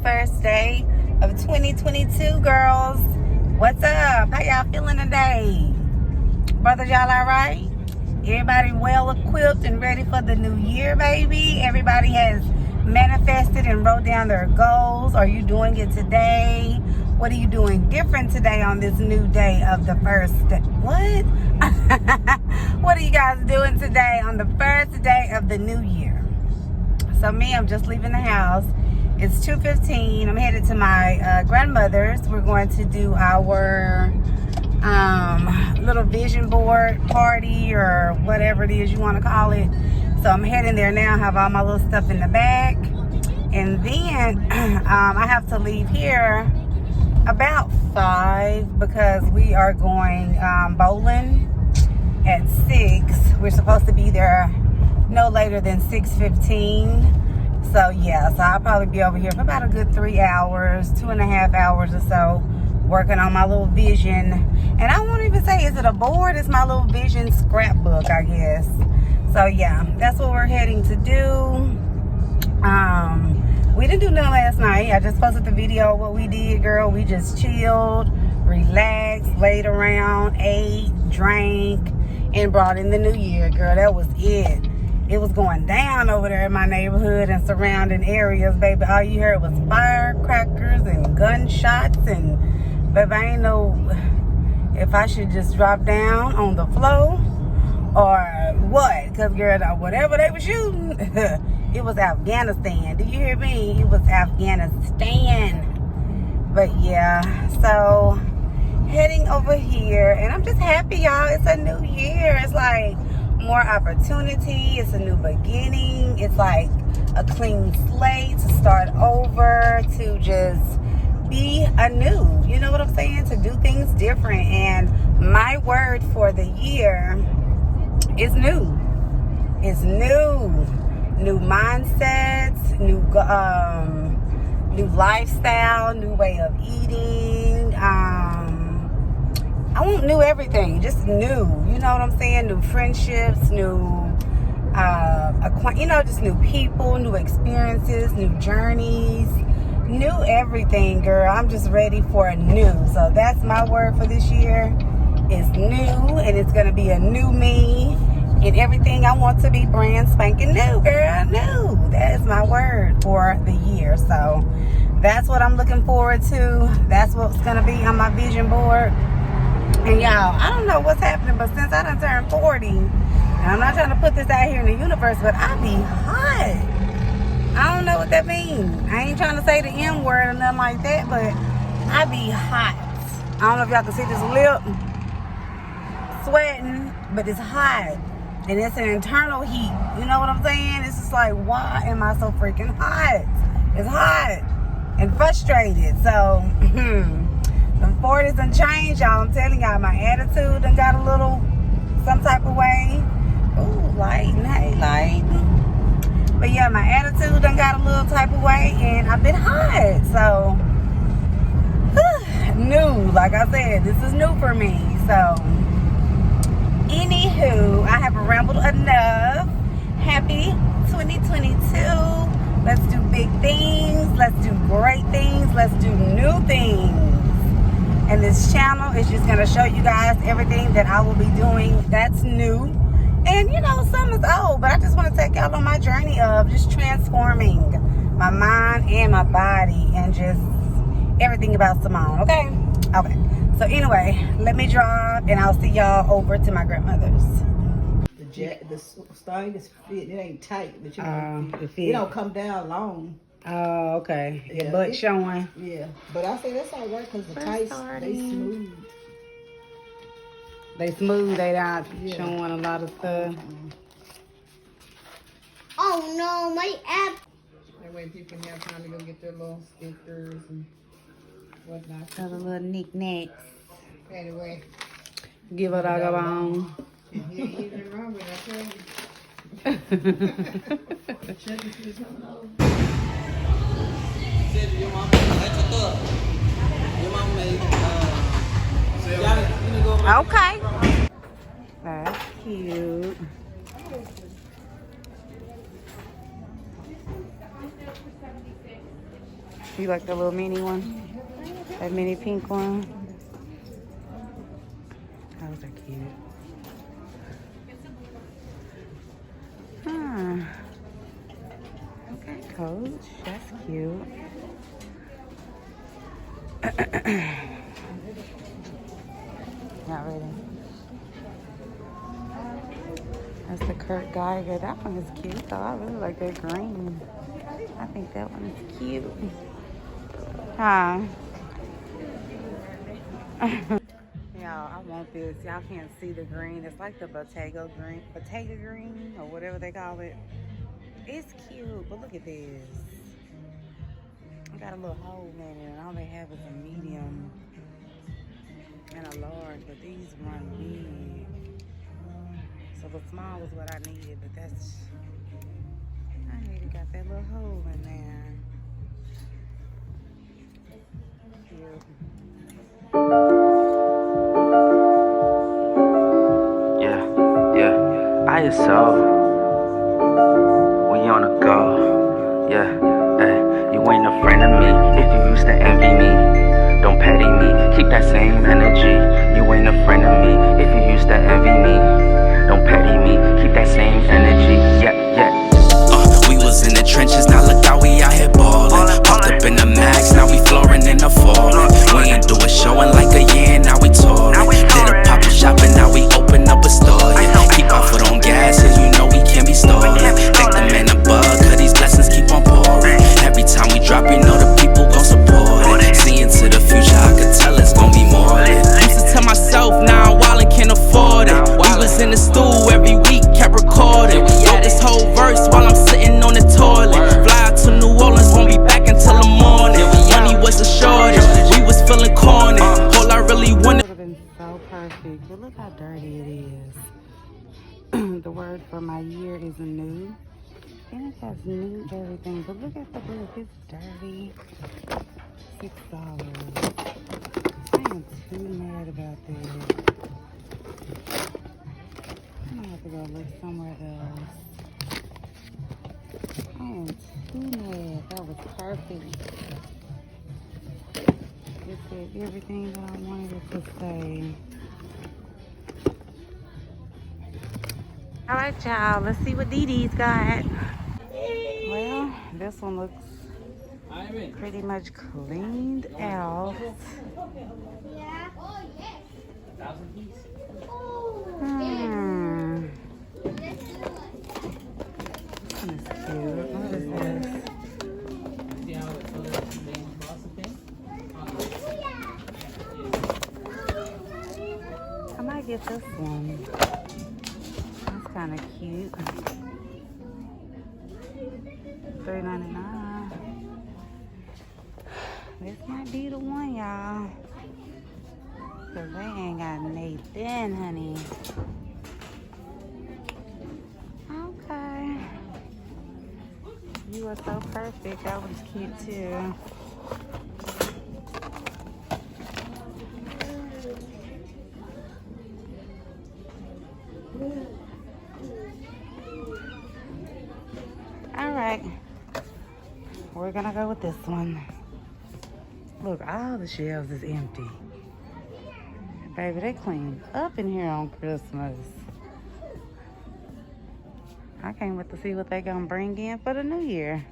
first day of 2022, girls. What's up? How y'all feeling today? Brothers, y'all all right? Everybody well equipped and ready for the new year, baby? Everybody has manifested and wrote down their goals. Are you doing it today? What are you doing different today on this new day of the first day? What? What are you guys doing today on the first day of the new year? So me, I'm just leaving the house. It's 2:15. I'm headed to my grandmother's. We're going to do our little vision board party or whatever it is you want to call it. So I'm heading there now. I have all my little stuff in the bag. And then I have to leave here about 5 because we are going bowling at 6. We're supposed to be there no later than 6:15. So yeah, so I'll probably be over here for about a good 3 hours, 2.5 hours or so, working on my little vision. And I won't even say, is it a board? It's my little vision scrapbook, I guess. So yeah, that's what we're heading to do. We didn't do nothing last night. I just posted the video of what we did, girl. We just chilled, relaxed, laid around, ate, drank, and brought in the new year, girl. That was it. It was going down over there in my neighborhood and surrounding areas, baby. All you heard was firecrackers and gunshots, and baby, I ain't know if I should just drop down on the floor or what, because girl, whatever they were shooting, it was Afghanistan. Do you hear me? It was Afghanistan. But yeah, so heading over here, and I'm just happy, y'all. It's a new year. It's like more opportunity. It's a new beginning. It's like a clean slate to start over, to just be anew. You know what I'm saying? To do things different. And my word for the year is new. It's new. New mindsets, new lifestyle, new way of eating. I want new everything, just new. You know what I'm saying? New friendships, new, just new people, new experiences, new journeys, new everything, girl. I'm just ready for a new. So that's my word for this year. It's new, and it's gonna be a new me, and everything I want to be brand spanking new, girl. New. That is my word for the year. So that's what I'm looking forward to. That's what's gonna be on my vision board. And y'all, I don't know what's happening, but since I done turned 40, and I'm not trying to put this out here in the universe, but I be hot. I don't know what that means. I ain't trying to say the M word or nothing like that, but I be hot. I don't know if y'all can see this lip sweating, but it's hot. And it's an internal heat. You know what I'm saying? It's just like, why am I so freaking hot? It's hot and frustrated. So, the 40s done changed, y'all. I'm telling y'all, my attitude done got a little some type of way. Ooh, lighting, hey, lighting. But yeah, my attitude done got a little type of way, and I've been hot. So, new, like I said, this is new for me. So, anywho, I have rambled enough. Happy 2022. Let's do big things. Let's do great things. Let's do new things. And this channel is just going to show you guys everything that I will be doing that's new. And, some is old, but I just want to take y'all on my journey of just transforming my mind and my body and just everything about Simone, okay? Okay. So, anyway, let me drop, and I'll see y'all over to my grandmother's. The string is fit. It ain't tight, but it don't come down long. Oh, okay. Your butt showing. Yeah, but I say that's all right because the tights, they smooth. They smooth. They not showing a lot of stuff. Oh no, my app. That way people have time to go get their little stickers and whatnot. Got a little knick-knack. Anyway. Give it all go on. Yeah, ain't wrong with it, I tell you. Okay. That's cute. You like the little mini one? That mini pink one? Those are cute. Huh. Okay, Coach. That's cute. Not ready. That's the Kurt Geiger. That one is cute though. I really like that green. I think that one is cute. Huh? Y'all, I want this. Y'all can't see the green. It's like the potato green, or whatever they call it. It's cute, but look at this. I got a little hole in it, and all they have is a medium and a large, but these run big. So the small is what I needed, but that's, I needed, got that little hole in there. Cute. ISO, we on the go, yeah, hey, you ain't a friend of me if you used to envy me, don't petty me, keep that same energy, you ain't a friend of me if you used to envy me, don't petty me, keep that same energy, yeah, we was in the trenches, now look how we out here ballin', popped up in the max, now we flooring in the fallin', we ain't do a show in like a year, now we touring, did a pop-up shopping, now we open up a store, yeah. Keep our foot on gas, cause you know we can't be stalling. Thank the man above, cause these blessings keep on pouring. Every time we drop, you know the people gon' support it. See into the future, I could tell it's gon' be more lit. Used to tell myself, now I'm wildin', can't afford it. We was in the stool every week, kept recording. Wrote this whole verse while I'm sitting on the toilet. Fly out to New Orleans, won't be back until the morning. Money was a shortage, we was feeling corny. All I really wanted. So perfect, but look how dirty it is. The word for my year is new, and it has new everything, but look at the book, it's dirty. $6. I am too mad about this. I'm gonna have to go look somewhere else. I am too mad. That was perfect. It said everything that I wanted it to say. All right, y'all. Let's see what Dee Dee's got. Well, this one looks pretty much cleaned out. Yeah. Oh, yes. This one is cute. What is this? I might get this one. That's kind of cute. $3.99. This might be the one, y'all. Cause they ain't got Nathan, honey. Okay. You are so perfect. That one's cute too. All right, we're gonna go with this one. Look, all the shelves is empty. Baby, they cleaned up in here on Christmas. I can't wait to see what they gonna bring in for the new year.